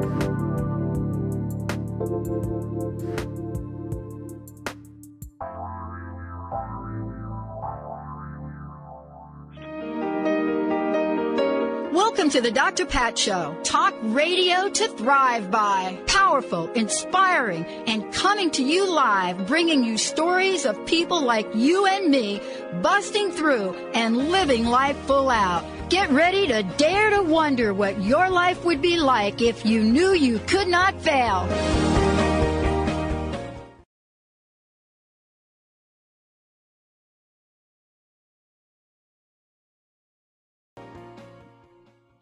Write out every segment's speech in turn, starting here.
Welcome to the Dr. Pat Show. Talk radio to thrive by. Powerful, inspiring, and coming to you live, bringing you stories of people like you and me, busting through and living life full out. Get ready to dare to wonder what your life would be like if you knew you could not fail.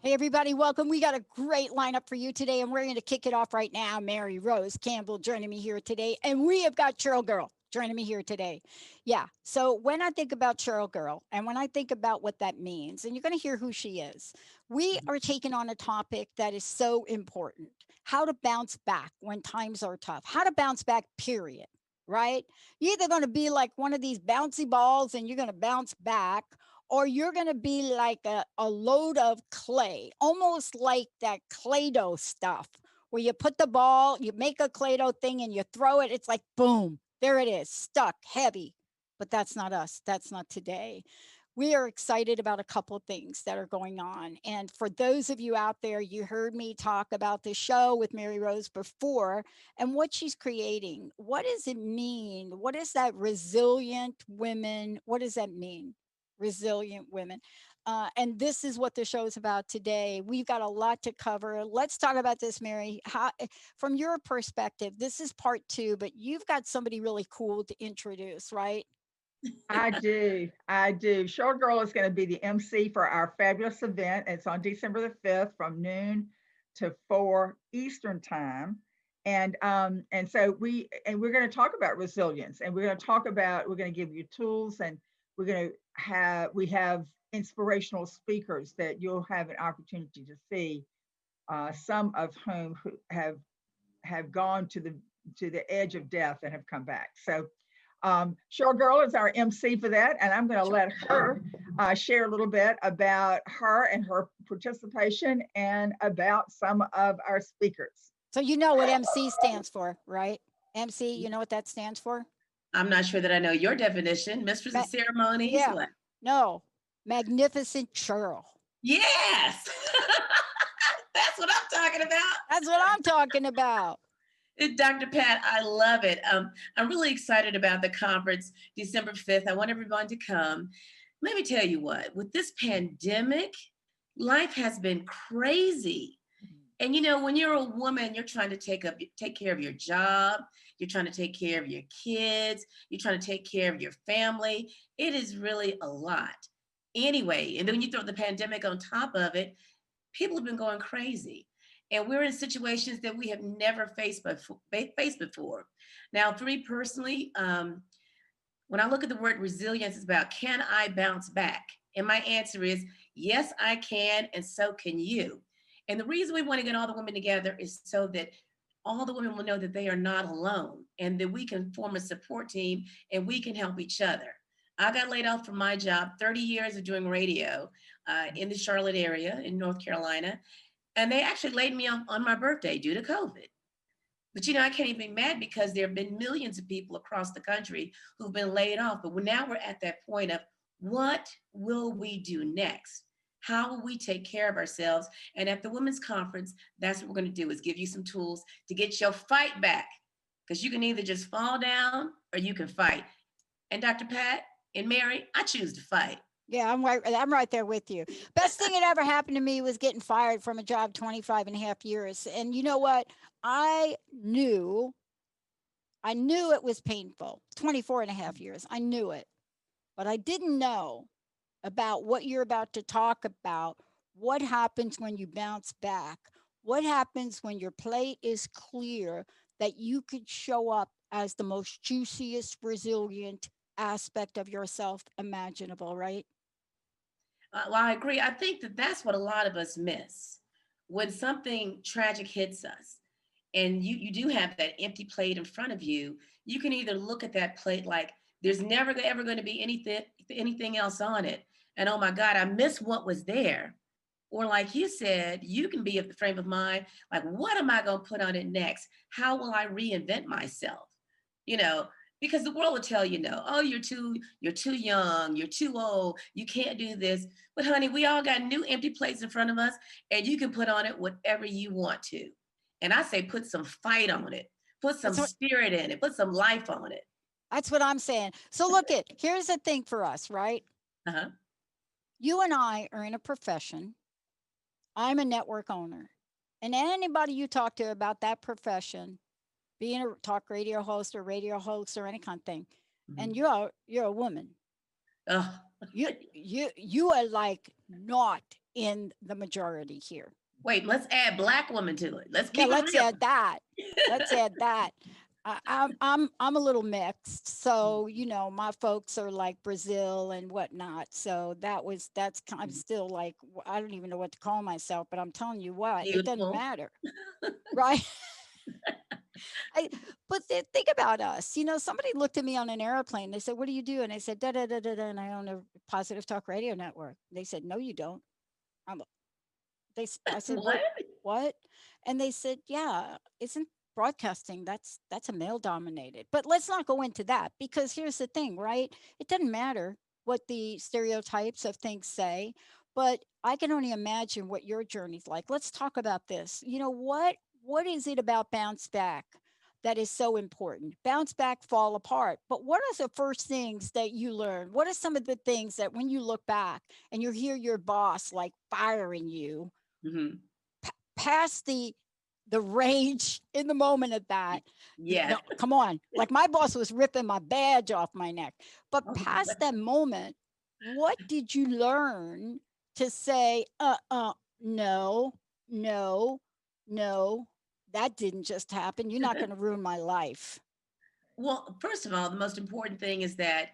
Hey, everybody, welcome. We got a great lineup for you today, and we're going to kick it off right now. Mary Rose Campbell joining me here today, and we have got Chirl Girl joining me here today. Yeah, so when I think about Chirl Girl, and when I think about what that means, and you're going to hear who she is, we are taking on a topic that is so important. How to bounce back when times are tough. How to bounce back, period, right? You're either going to be like one of these bouncy balls, and you're going to bounce back, or you're going to be like a load of clay, almost like that Play-Doh stuff, where you put the ball, you make a Play-Doh thing and you throw it. It's like, boom, there it is, stuck, heavy. But that's not us. That's not today. We are excited about a couple of things that are going on. And for those of you out there, you heard me talk about the show with Mary Rose before and what she's creating. What does it mean? What is that resilient women? What does that mean? Resilient women. And this is what the show is about today. We've got a lot to cover. Let's talk about this, Mary. How, from your perspective, this is part 2, but you've got somebody really cool to introduce, right? I do. Chirl Girl is going to be the MC for our fabulous event. It's on December the 5th from noon to 4 Eastern time. And so we're going to talk about resilience, and we're going to give you tools, and we have inspirational speakers that you'll have an opportunity to see, some of whom who have gone to the edge of death and have come back. So Chirl Girl is our MC for that, and I'm going to let her share a little bit about her and her participation and about some of our speakers. So you know what MC stands for, right? MC, you know what that stands for? I'm not sure that I know your definition. Mistress of Ceremonies. Yeah. What? No. Magnificent Chirl. Yes. That's what I'm talking about. That's what I'm talking about. Dr. Pat, I love it. I'm really excited about the conference, December 5th. I want everyone to come. Let me tell you what, with this pandemic, life has been crazy. And you know, when you're a woman, you're trying to take care of your job, you're trying to take care of your kids, you're trying to take care of your family. It is really a lot. Anyway, and then when you throw the pandemic on top of it, people have been going crazy. And we're in situations that we have never faced before. Now, for me personally, when I look at the word resilience, it's about, can I bounce back? And my answer is, yes, I can, and so can you. And the reason we want to get all the women together is so that all the women will know that they are not alone, and that we can form a support team and we can help each other. I got laid off from my job, 30 years of doing radio in the Charlotte area in North Carolina. And they actually laid me off on my birthday due to COVID. But you know, I can't even be mad because there have been millions of people across the country who've been laid off. But now we're at that point of, what will we do next? How will we take care of ourselves? And at the Women's Conference, that's what we're going to do, is give you some tools to get your fight back. Because you can either just fall down or you can fight. And Dr. Pat and Mary, I choose to fight. Yeah, I'm right there with you. Best thing that ever happened to me was getting fired from a job 25 and a half years. And you know what? I knew it was painful. 24 and a half years. I knew it. But I didn't know about what you're about to talk about. What happens when you bounce back? What happens when your plate is clear, that you could show up as the most juiciest, resilient aspect of yourself imaginable, right? Well, I agree. I think that that's what a lot of us miss. When something tragic hits us and you do have that empty plate in front of you, you can either look at that plate like there's never ever going to be anything else on it. And oh my God, I miss what was there. Or like you said, you can be of the frame of mind, like, what am I going to put on it next? How will I reinvent myself? You know, because the world will tell you no. Oh, you're too young, you're too old, you can't do this. But honey, we all got new empty plates in front of us, and you can put on it whatever you want to. And I say put some fight on it, put some That's what spirit in it, put some life on it. that's what I'm saying. So look it, here's the thing for us, right? Uh-huh. You and I are in a profession. I'm a network owner. And anybody you talk to about that profession, being a talk radio host or any kind of thing, and Mhm. you're a woman. Oh, You are like not in the majority here. wait, let's add black woman to it. Let's Yeah, keep it let's real. add that. Let's add that. I'm a little mixed. So, you know, my folks are like Brazil and whatnot. So I'm still like I don't even know what to call myself, but I'm telling you what, it doesn't Beautiful. matter, right? I, but think about us. You know, somebody looked at me on an airplane. They said, "What do you do?" And I said, "Da da da da da." And I own a positive talk radio network. They said, "No, you don't." I'm. I said, What? What?" And they said, "Yeah, isn't broadcasting that's a male dominated." But let's not go into that because here's the thing, right? It doesn't matter what the stereotypes of things say, but I can only imagine what your journey's like. Let's talk about this. You know what is it about bounce back that is so important? Bounce back, fall apart. But what are the first things that you learn? What are some of the things that when you look back and you hear your boss like firing you Hmm. past the rage in the moment of that? Yes. No, come on. Like my boss was ripping my badge off my neck. But Oh, past that moment, what did you learn to say, no, no, no, that didn't just happen. You're not going to ruin my life. well, first of all, the most important thing is that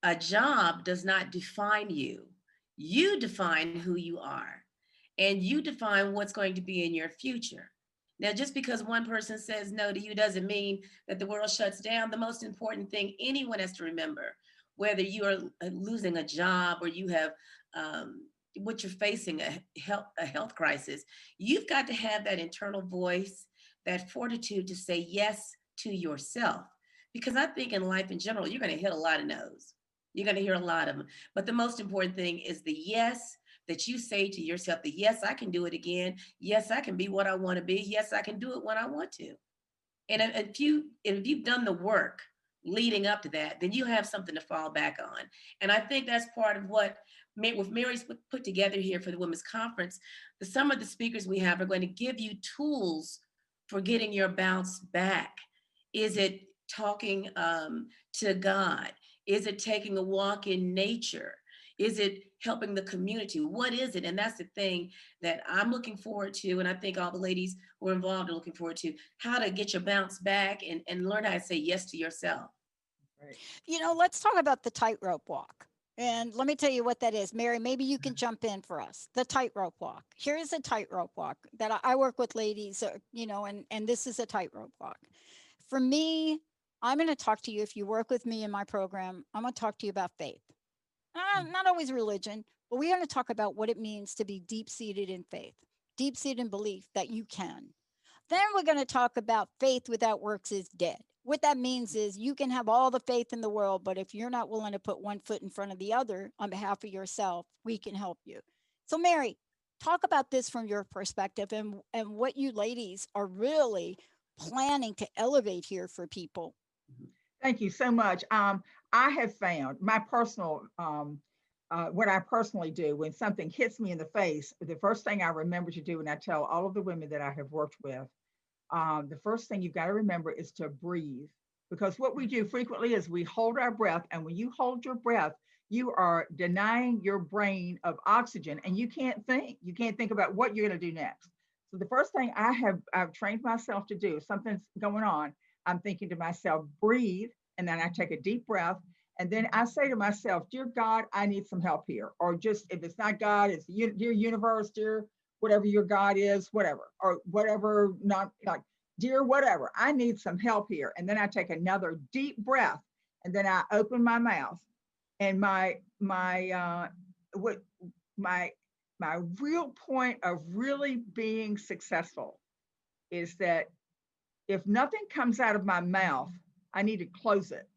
a job does not define you. You define who you are, and you define what's going to be in your future. Now, just because one person says no to you doesn't mean that the world shuts down. The most important thing anyone has to remember, whether you are losing a job or you have what you're facing a health crisis, you've got to have that internal voice, that fortitude to say yes to yourself. Because I think in life in general, you're going to hit a lot of no's. You're going to hear a lot of them. But the most important thing is the yes that you say to yourself, the yes, I can do it again. Yes, I can be what I want to be. Yes, I can do it when I want to. And if you've done the work leading up to that, then you have something to fall back on. And I think that's part of what with Mary's put together here for the Women's Conference. Some of the speakers we have are going to give you tools for getting your bounce back. Is it talking to God? Is it taking a walk in nature? Is it helping the community? What is it? And that's the thing that I'm looking forward to. And I think all the ladies who are involved are looking forward to how to get your bounce back and learn how to say yes to yourself. Right. You know, let's talk about the tightrope walk. And let me tell you what that is. Mary, maybe you can jump in for us. The tightrope walk. Here is a tightrope walk that I work with ladies, you know, and this is a tightrope walk. For me, I'm going to talk to you. If you work with me in my program, I'm going to talk to you about faith. Not always religion, but we're going to talk about what it means to be deep seated in faith, deep seated in belief that you can. Then we're going to talk about faith without works is dead. What that means is you can have all the faith in the world, but if you're not willing to put one foot in front of the other on behalf of yourself, we can help you. So, Mary, talk about this from your perspective and what you ladies are really planning to elevate here for people. Thank you so much. I have found my personal, what I personally do when something hits me in the face, the first thing I remember to do, and I tell all of the women that I have worked with, the first thing you've got to remember is to breathe. Because what we do frequently is we hold our breath. And when you hold your breath, you are denying your brain of oxygen and you can't think. You can't think about what you're going to do next. So the first thing I've trained myself to do, if something's going on, I'm thinking to myself, breathe. And then I take a deep breath. And then I say to myself, dear God, I need some help here. Or just if it's not God, it's dear universe, dear whatever your God is, whatever, or whatever, not like, dear whatever, I need some help here. And then I take another deep breath and then I open my mouth and what my my real point of really being successful is that if nothing comes out of my mouth, I need to close it.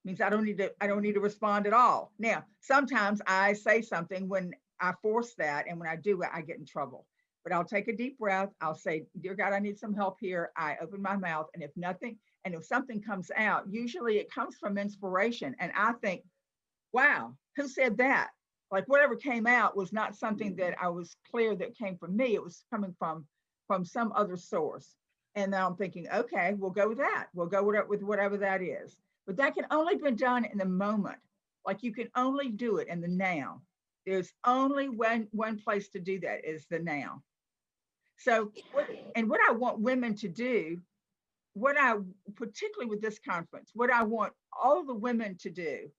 Means I don't need to respond at all. Now, sometimes I say something when I force that, and when I do it, I get in trouble. But I'll take a deep breath. I'll say, "Dear God, I need some help here." I open my mouth, and if something comes out, usually it comes from inspiration. And I think, wow, who said that? Like whatever came out was not something that I was clear that came from me. It was coming from some other source. And now I'm thinking, okay, we'll go with that. We'll go with whatever that is. But that can only be done in the moment. Like you can only do it in the now. There's only one place to do that is the now. So, what I want women to do, particularly with this conference, what I want all the women to do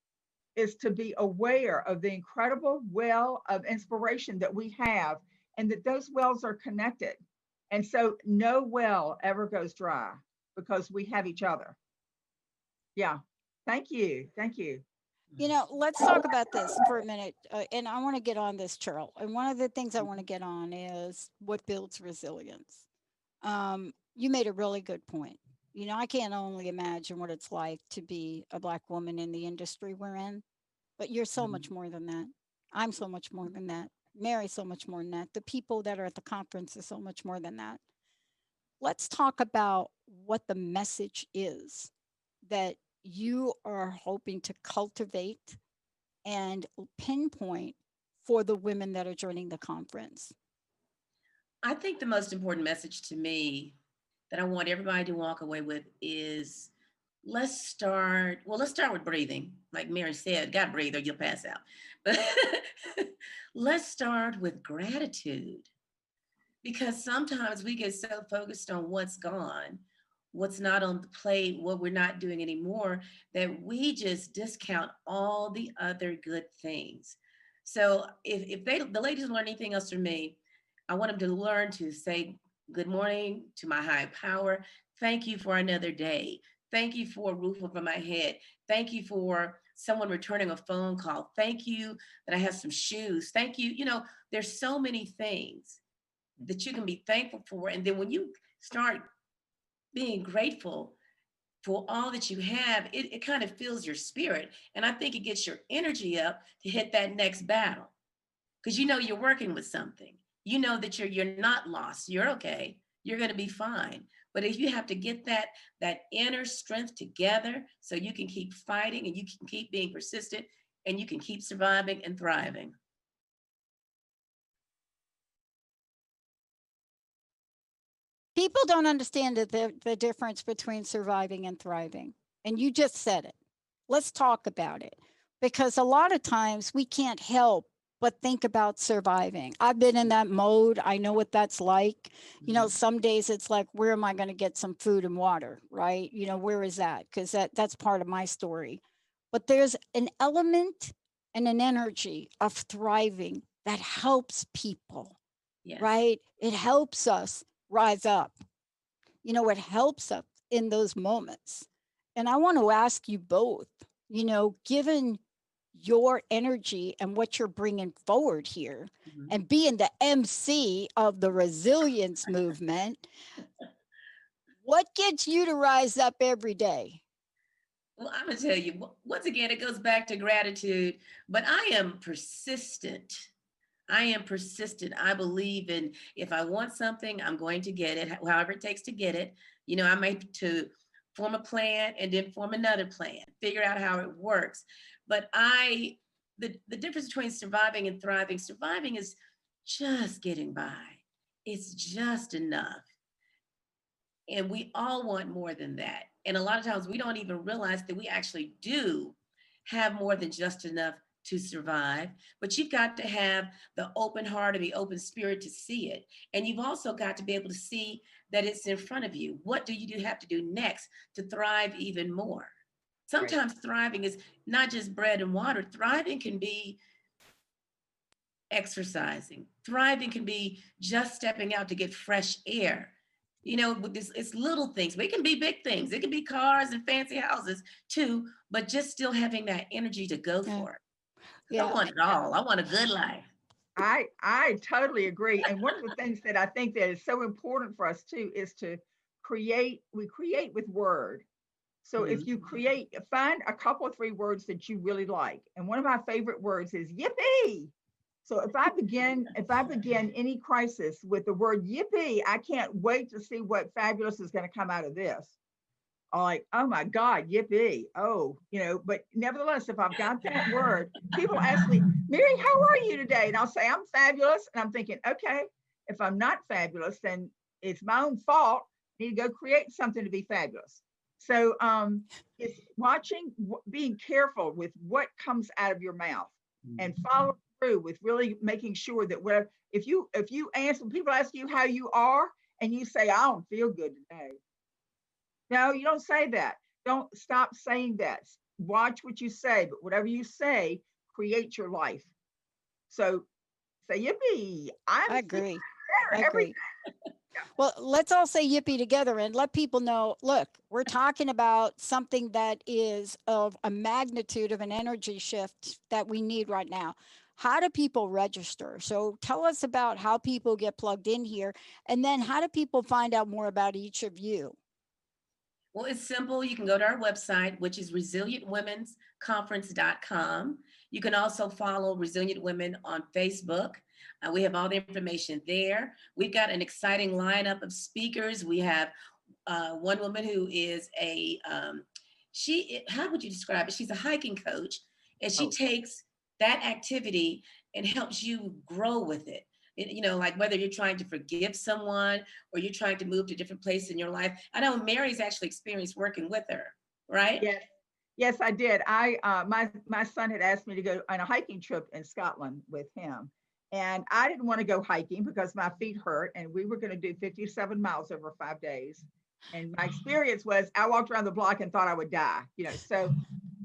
is to be aware of the incredible well of inspiration that we have, and that those wells are connected. And so no well ever goes dry because we have each other. Yeah. Thank you. Thank you. Let's talk about this for a minute. And I want to get on this, Chirl. And one of the things I want to get on is what builds resilience. You made a really good point. I can't only imagine what it's like to be a Black woman in the industry we're in, but you're so much more than that. I'm so much more than that. Mary's so much more than that. The people that are at the conference are so much more than that. Let's talk about what the message is that you are hoping to cultivate and pinpoint for the women that are joining the conference. I think the most important message to me that I want everybody to walk away with is let's start with breathing. Like Mary said, gotta breathe or you'll pass out. But let's start with gratitude, because sometimes we get so focused on what's gone, what's not on the plate, what we're not doing anymore, that we just discount all the other good things. So if the ladies learn anything else from me, I want them to learn to say good morning to my high power. Thank you for another day. Thank you for a roof over my head. Thank you for someone returning a phone call. Thank you that I have some shoes. Thank you. There's so many things that you can be thankful for. And then when you start being grateful for all that you have, it kind of fills your spirit. And I think it gets your energy up to hit that next battle. Because you're working with something. You know that you're not lost. You're okay. You're going to be fine. But if you have to get that inner strength together so you can keep fighting and you can keep being persistent and you can keep surviving and thriving. People don't understand the difference between surviving and thriving. And you just said it. Let's talk about it. Because a lot of times we can't help but think about surviving. I've been in that mode. I know what that's like. Some days it's like, where am I going to get some food and water, right? Where is that? Because that's part of my story. But there's an element and an energy of thriving that helps people, Yes. right? It helps us rise up. It helps us in those moments. And I want to ask you both, given your energy and what you're bringing forward here, and being the MC of the resilience movement, what gets you to rise up every day? Well, I'm going to tell you, once again, it goes back to gratitude, but I am persistent. I believe in, if I want something, I'm going to get it, however it takes to get it. I might to form a plan and then form another plan, figure out how it works. But the difference between surviving and surviving is just getting by. It's just enough. And we all want more than that. And a lot of times we don't even realize that we actually do have more than just enough to survive, but you've got to have the open heart and the open spirit to see it. And you've also got to be able to see that it's in front of you. What do you have to do next to thrive even more? Sometimes thriving is not just bread and water. Thriving can be exercising. Thriving can be just stepping out to get fresh air. It's little things, but it can be big things. It can be cars and fancy houses too, but just still having that energy to go for it. I want it all. I want a good life. I totally agree. And one of the things that I think that is so important for us too is to create. We create with word. So if you create, find a couple of three words that you really like. And one of my favorite words is yippee. So if I begin any crisis with the word yippee, I can't wait to see what fabulous is going to come out of this. Like, oh my God, yippee. Oh, but nevertheless, if I've got that word, people ask me, Mary, how are you today? And I'll say, I'm fabulous. And I'm thinking, okay, if I'm not fabulous, then it's my own fault. I need to go create something to be fabulous. So it's watching, being careful with what comes out of your mouth and follow through with really making sure that if you answer, people ask you how you are and you say, I don't feel good today. No, you don't say that. Don't stop saying that. Watch what you say, but whatever you say, create your life. So say yippee. I'm I feeling agree. I better every agree. Well, let's all say yippee together and let people know, look, we're talking about something that is of a magnitude of an energy shift that we need right now. How do people register? So tell us about how people get plugged in here, and then how do people find out more about each of you? Well, it's simple. You can go to our website, which is resilientwomensconference.com. You can also follow Resilient Women on Facebook. We have all the information there. We've got an exciting lineup of speakers. We have one woman who is how would you describe it? She's a hiking coach, and she Oh, takes that activity and helps you grow with it. Like whether you're trying to forgive someone or you're trying to move to a different place in your life. I know Mary's actually experienced working with her, right? yes. Yes, I did. My son had asked me to go on a hiking trip in Scotland with him. And I didn't want to go hiking because my feet hurt and we were going to do 57 miles over 5 days. And my experience was I walked around the block and thought I would die. So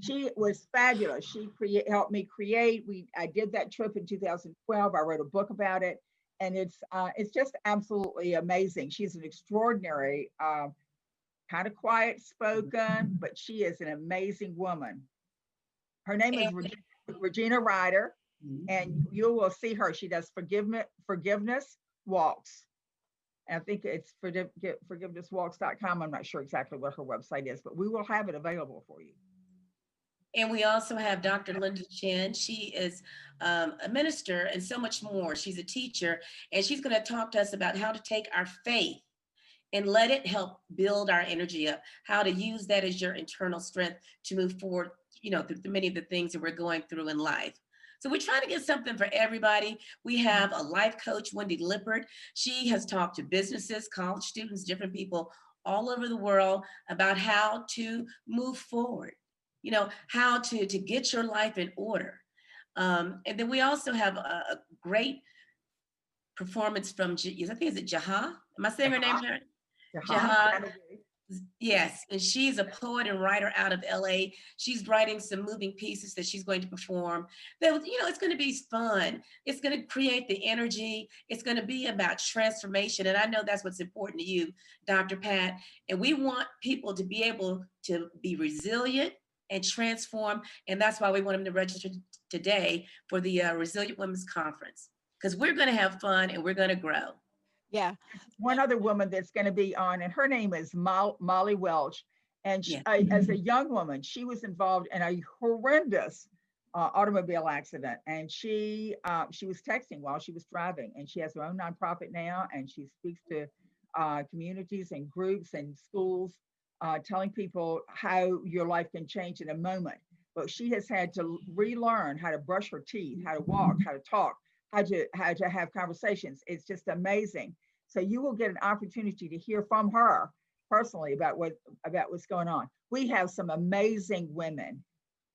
she was fabulous. She helped me create. I did that trip in 2012. I wrote a book about it, and it's just absolutely amazing. She's an extraordinary, kind of quiet spoken, but she is an amazing woman. Her name is And, Regina Ryder, and you will see her. She does forgiveness walks. And I think it's forgivenesswalks.com. I'm not sure exactly what her website is, but we will have it available for you. and we also have Dr. Linda Chin. She is a minister and so much more. She's a teacher, and she's going to talk to us about how to take our faith and let it help build our energy up, how to use that as your internal strength to move forward, through many of the things that we're going through in life. So we're trying to get something for everybody. We have a life coach, Wendy Lippert. She has talked to businesses, college students, different people all over the world about how to move forward, how to get your life in order. And then we also have a great performance from, I think, is it Jaha? Am I saying her name right? Jaha. Yes, and she's a poet and writer out of LA. She's writing some moving pieces that she's going to perform. It's going to be fun. It's going to create the energy. It's going to be about transformation. And I know that's what's important to you, Dr. Pat. And we want people to be able to be resilient and transform. And that's why we want them to register today for the Resilient Women's Conference, because we're going to have fun and we're going to grow. Yeah. One other woman that's going to be on, and her name is Molly Welch. And Yeah. as a young woman, she was involved in a horrendous automobile accident, and she was texting while she was driving. And she has her own nonprofit now, and she speaks to communities and groups and schools, telling people how your life can change in a moment. But she has had to relearn how to brush her teeth, how to walk, how to talk, how to have conversations. It's just amazing. So you will get an opportunity to hear from her personally about what's going on. We have some amazing women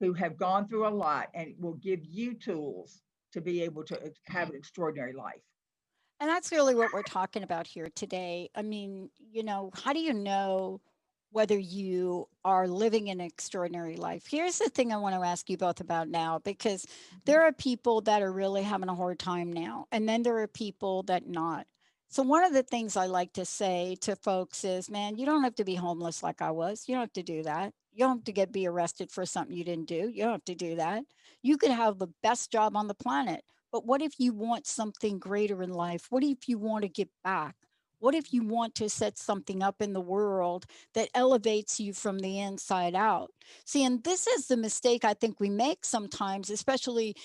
who have gone through a lot and will give you tools to be able to have an extraordinary life. And that's really what we're talking about here today. I mean, how do you know whether you are living an extraordinary life? Here's the thing I want to ask you both about now, because there are people that are really having a hard time now, and then there are people that not. So one of the things I like to say to folks is, man, you don't have to be homeless like I was. You don't have to do that. You don't have to be arrested for something you didn't do. You don't have to do that. You could have the best job on the planet, But what if you want something greater in life? What if you want to give back? What if you want to set something up in the world that elevates you from the inside out? See, and this is the mistake I think we make sometimes, especially,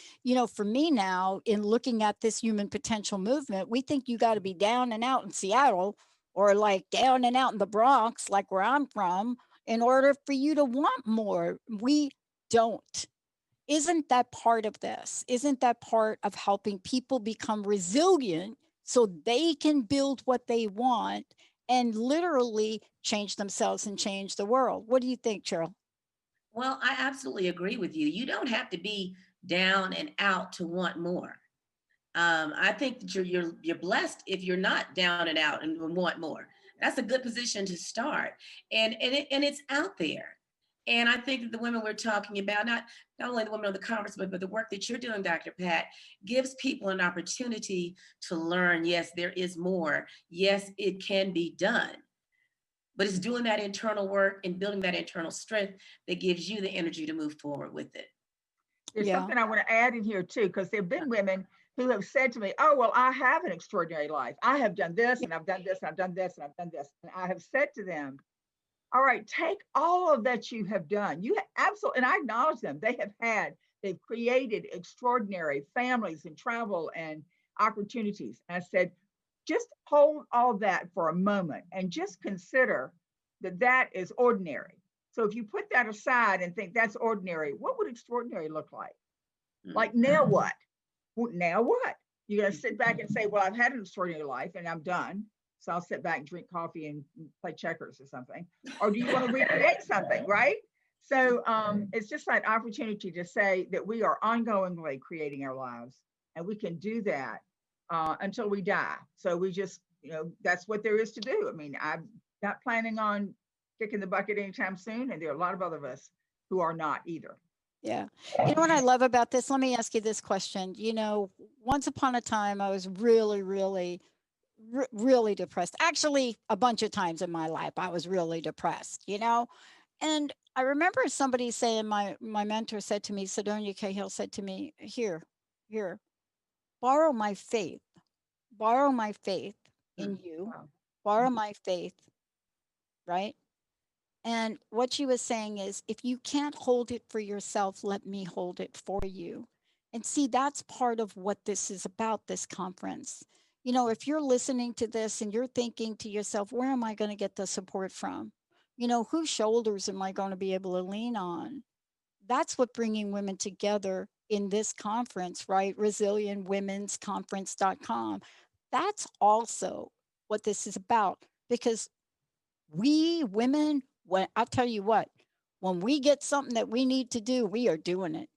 for me now in looking at this human potential movement. We think you got to be down and out in Seattle or like down and out in the Bronx, like where I'm from, in order for you to want more. We don't. Isn't that part of this? Isn't that part of helping people become resilient so they can build what they want and literally change themselves and change the world? What do you think, Cheryl? Well, I absolutely agree with you. You don't have to be down and out to want more. I think that you're blessed if you're not down and out and want more. That's a good position to start, and it's out there. And I think that the women we're talking about, not only the women on the conference, but the work that you're doing, Dr. Pat, gives people an opportunity to learn. Yes, there is more. Yes, it can be done. But it's doing that internal work and building that internal strength that gives you the energy to move forward with it. There's Yeah. something I want to add in here too, because there have been women who have said to me, "Oh, well, I have an extraordinary life. I have done this and I've done this and I've done this and I've done this." And I have said to them, "All right, take all of that you have done. You have absolutely," and I acknowledge them. They've created extraordinary families and travel and opportunities. And I said, just hold all that for a moment and just consider that that is ordinary. So if you put that aside and think that's ordinary, what would extraordinary look like? Like, now what? Well, now what? You're going to sit back and say, well, I've had an extraordinary life and I'm done. So I'll sit back and drink coffee and play checkers or something. Or do you want to recreate something, right? So it's just like opportunity to say that we are ongoingly creating our lives, and we can do that until we die. So we just, that's what there is to do. I mean, I'm not planning on kicking the bucket anytime soon, and there are a lot of other of us who are not either. Yeah. You know what I love about this? Let me ask you this question. Once upon a time, I was really, really, really depressed. Actually, a bunch of times in my life, I was really depressed. And I remember somebody saying, my mentor said to me, Sidonia Cahill said to me, here, borrow my faith, in you, Wow. borrow my faith, right? And what she was saying is, if you can't hold it for yourself, let me hold it for you. And see, that's part of what this is about, this conference. If you're listening to this and you're thinking to yourself, where am I going to get the support from? Whose shoulders am I going to be able to lean on? That's what bringing women together in this conference, right? ResilientWomen'sConference.com. That's also what this is about, because we women, when I'll tell you what, when we get something that we need to do, we are doing it.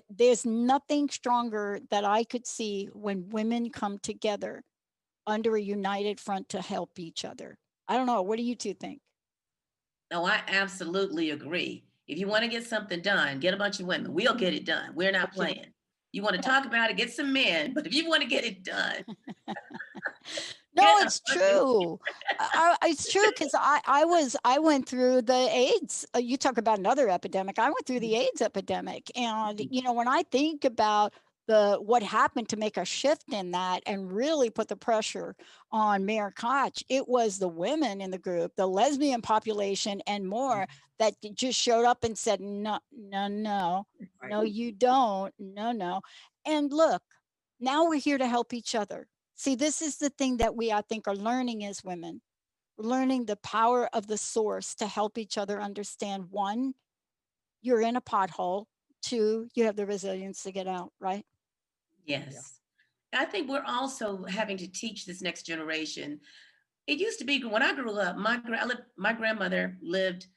There's nothing stronger that I could see when women come together under a united front to help each other. I don't know. What do you two think? No, I absolutely agree. If you want to get something done, get a bunch of women. We'll get it done. We're not Absolutely. playing. You want to talk about it, get some men. But if you want to get it done, No, get a it's bunch of true. It's true, because I went through the AIDS. You talk about another epidemic. I went through the AIDS epidemic, and when I think about what happened to make a shift in that and really put the pressure on Mayor Koch, it was the women in the group, the lesbian population, and more that just showed up and said, no, no, no, Right. no, you don't, no, no. And look, now we're here to help each other. See, this is the thing that we, I think, are learning as women. We're learning the power of the source to help each other understand, one, you're in a pothole. Two, you have the resilience to get out, right? Yeah. yes. I think we're also having to teach this next generation. It used to be when I grew up, my grandmother lived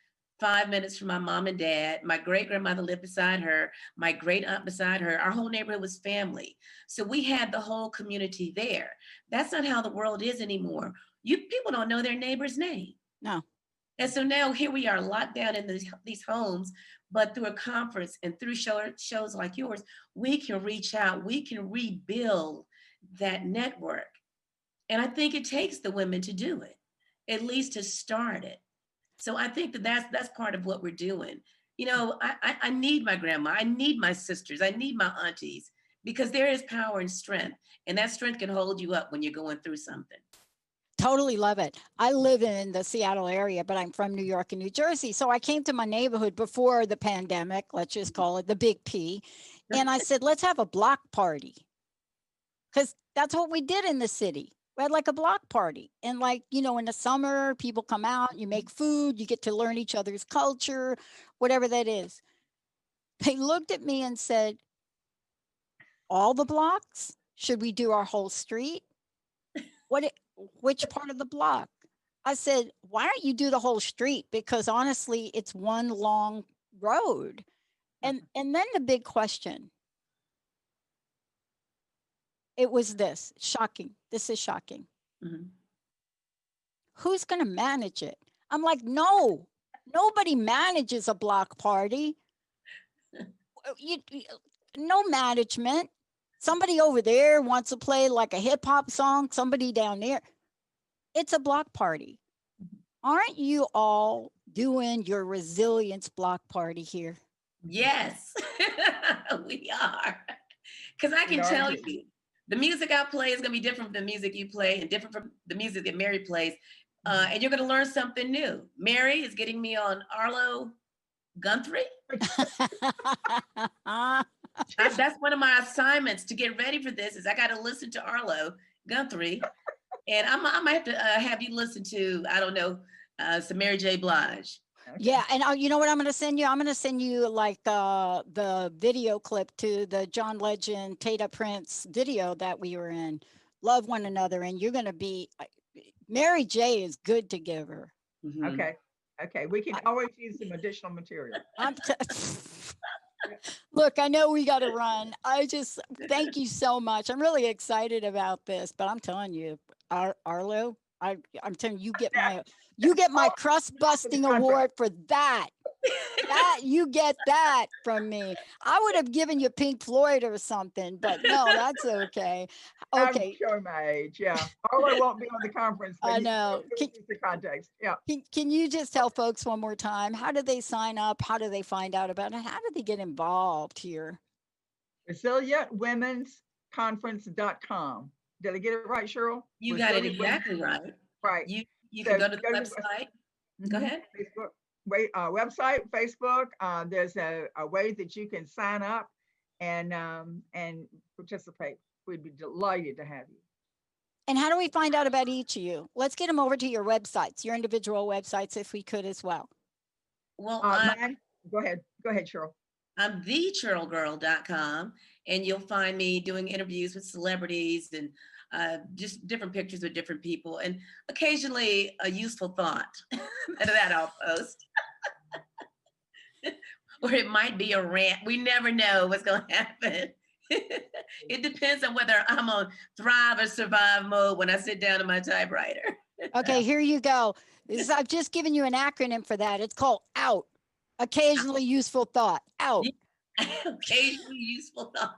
5 minutes from my mom and dad. My great grandmother lived beside her, my great aunt beside her. Our whole neighborhood was family. So we had the whole community there. That's not how the world is anymore. People don't know their neighbor's name. No. And so now here we are locked down in these homes, but through a conference and through shows like yours, we can reach out, we can rebuild that network. And I think it takes the women to do it, at least to start it. So I think that's part of what we're doing. I need my grandma, I need my sisters, I need my aunties, because there is power and strength, and that strength can hold you up when you're going through something. Totally love it. I live in the Seattle area, but I'm from New York and New Jersey. So I came to my neighborhood before the pandemic, let's just call it the big P. And I said, let's have a block party. Because that's what we did in the city. We had like a block party. And like, you know, in the summer, people come out, you make food, you get to learn each other's culture, whatever that is. They looked at me and said, all the blocks? Should we do our whole street? Which part of the block? I said, why don't you do the whole street? Because honestly, it's one long road. And then the big question, it was this, shocking. This is shocking. Mhm. Who's going to manage it? I'm like, no, nobody manages a block party. No management. Somebody over there wants to play like a hip hop song, somebody down there. It's a block party. Aren't you all doing your resilience block party here? Yes, we are. Because I can tell you, the music I play is going to be different from the music you play and different from the music that Mary plays. And you're going to learn something new. Mary is getting me on Arlo Guthrie. That's one of my assignments to get ready for this is I got to listen to Arlo Guthrie. And I might have to have you listen to, I don't know, some Mary J. Blige. Okay. Yeah, and you know what I'm going to send you? I'm going to send you like the video clip to the John Legend, Tata Prince video that we were in. Love one another, and you're going to be. Mary J. is good to give her. Mhm. Okay. We can always use some additional material. Look, I know we got to run. I just thank you so much. I'm really excited about this, but I'm telling you, Arlo, I'm telling you, you get my crust busting award for that. You get that from me. I would have given you Pink Floyd or something, but no, that's okay. Okay. I'm showing my age. Yeah. Arlo won't be on the conference. But I know. The context. Yeah. Can you just tell folks one more time? How do they sign up? How do they find out about it? How do they get involved here? ResilientWomen'sConference.com. Did I get it right, Cheryl? You got it exactly right. Right. You can go to the website. Go ahead. Facebook. Website, Facebook. There's a way that you can sign up and participate. We'd be delighted to have you. And how do we find out about each of you? Let's get them over to your websites, your individual websites, if we could as well. Well, go ahead, Cheryl. I'm thechirlgirl.com, and you'll find me doing interviews with celebrities and just different pictures with different people, and occasionally a useful thought that I'll post. Or it might be a rant. We never know what's going to happen. It depends on whether I'm on thrive or survive mode when I sit down at my typewriter. Okay, here you go. I've just given you an acronym for that. It's called OUT. Occasionally useful thought. OUT. Occasionally useful thought.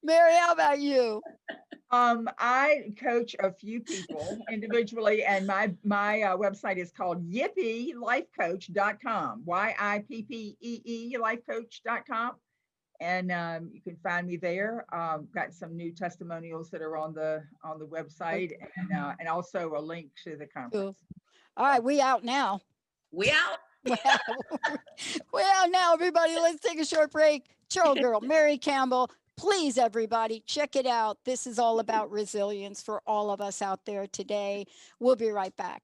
Mary, how about you? I coach a few people individually, and my website is called yippee.lifecoach.com. YIPPEE lifecoach.com. And you can find me there. Got some new testimonials that are on the website, and also a link to the conference. Cool. All right, we out now. We out. We out now, everybody. Let's take a short break. Chirl Girl, Mary Campbell. Please, everybody, check it out. This is all about resilience for all of us out there today. We'll be right back.